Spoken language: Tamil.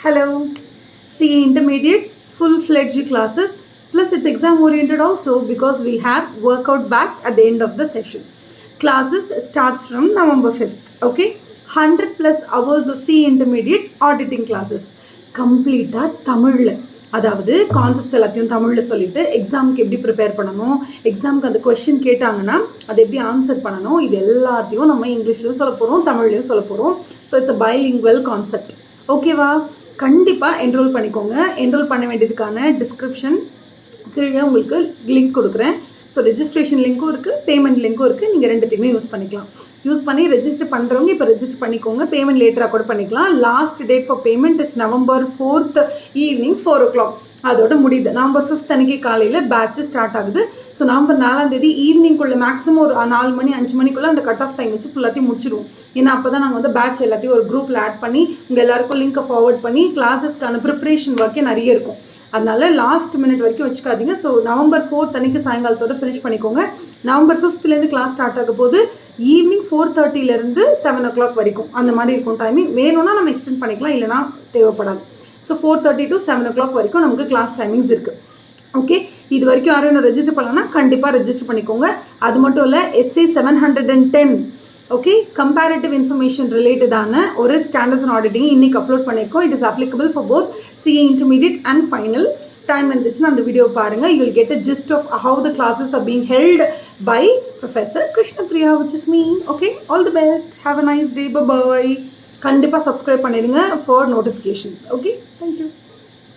Hello, CA Intermediate full-fledged classes plus it's exam oriented also because we have workout batch at the end of the session. Classes starts from November 5th. Okay, 100 plus hours of CA Intermediate auditing classes. கம்ப்ளீட்டாக தமிழில், அதாவது கான்செப்ட்ஸ் எல்லாத்தையும் தமிழில் சொல்லிவிட்டு எக்ஸாமுக்கு எப்படி ப்ரிப்பேர் பண்ணணும், எக்ஸாமுக்கு அந்த கொஷின் கேட்டாங்கன்னா அதை எப்படி ஆன்சர் பண்ணணும், இது எல்லாத்தையும் நம்ம இங்கிலீஷ்லையும் சொல்ல போகிறோம், தமிழ்லையும் சொல்ல போகிறோம். So it's a bilingual concept. ஓகேவா? கண்டிப்பாக என்ரோல் பண்ணிக்கோங்க. என்ரோல் பண்ண வேண்டியதுக்கான டிஸ்கிரிப்ஷன் கீழே உங்களுக்கு லிங்க் கொடுக்குறேன். ஸோ ரெஜிஸ்ட்ரேஷன் லிங்க்கும் இருக்குது, பேமெண்ட் லிங்க்கும் இருக்குது. நீங்கள் ரெண்டுத்தையுமே யூஸ் பண்ணிக்கலாம். யூஸ் பண்ணி ரெஜிஸ்டர் பண்ணுறவங்க இப்போ ரெஜிஸ்டர் பண்ணிக்கோங்க. பேமெண்ட் லேட்டராக கூட பண்ணிக்கலாம். Last date for payment is November 4th evening 4 o'clock. அதோட முடியுது. November 5th அன்றைக்கி காலையில் பேட்ச் ஸ்டார்ட் ஆகுது. ஸோ November 4 ஈவினிங்குள்ளே மேக்ஸிமம் ஒரு 4 மணி 5 மணிக்குள்ளே அந்த கட் ஆஃப் டைம் வச்சு ஃபுல்லாத்தையும் முடிச்சிடுவோம். ஏன்னா அப்போ தான் நாங்கள் வந்து பேட்ச் எல்லாத்தையும் ஒரு குரூப்பில் ஆட் பண்ணி உங்கள் எல்லாருக்கும் லிங்க்கை ஃபார்வர்ட் பண்ணி கிளாஸஸ்க்கான ப்ரிப்ரேஷன் ஒர்க்கே நிறைய இருக்கும். அதனால லாஸ்ட் மினிட் வரைக்கும் வச்சுக்காதீங்க. ஸோ November 4th அன்றைக்கி சாயங்காலத்தோடு ஃபினிஷ் பண்ணிக்கோங்க. November 5th கிளாஸ் ஸ்டார்ட் ஆக போது ஈவினிங் 4:30 7 o'clock வரைக்கும் அந்த மாதிரி இருக்கும் டைமிங். வேணும்னா நம்ம எக்ஸ்டெண்ட் பண்ணிக்கலாம், இல்லைனா தேவைப்படாது. ஸோ 4:30 to 7 o'clock வரைக்கும் நமக்கு கிளாஸ் டைமிங்ஸ் இருக்குது. ஓகே, இது வரைக்கும் யாரும் இன்னும் ரெஜிஸ்டர் பண்ணலன்னா கண்டிப்பாக ரெஜிஸ்டர் பண்ணிக்கோங்க. அது மட்டும் இல்லை, SA 710 ஓகே கம்பேரிட்டிவ் இன்ஃபர்மேஷன் ரிலேட்டடான ஒரு ஸ்டாண்டர்ட்ஸ் அண்ட் ஆடிட்டிங் இன்றைக்கி அப்லோட் பண்ணியிருக்கோம். It is applicable for both CA intermediate and final. Time வந்துச்சுன்னா அந்த வீடியோ பாருங்கள். You will get a gist of how the classes are being held by professor Krishnapriya, which is me. Okay, all the best, have a nice day, bye. கண்டிப்பாக சப்ஸ்கிரைப் பண்ணிடுங்க ஃபார் நோட்டிஃபிகேஷன்ஸ். Okay, thank you.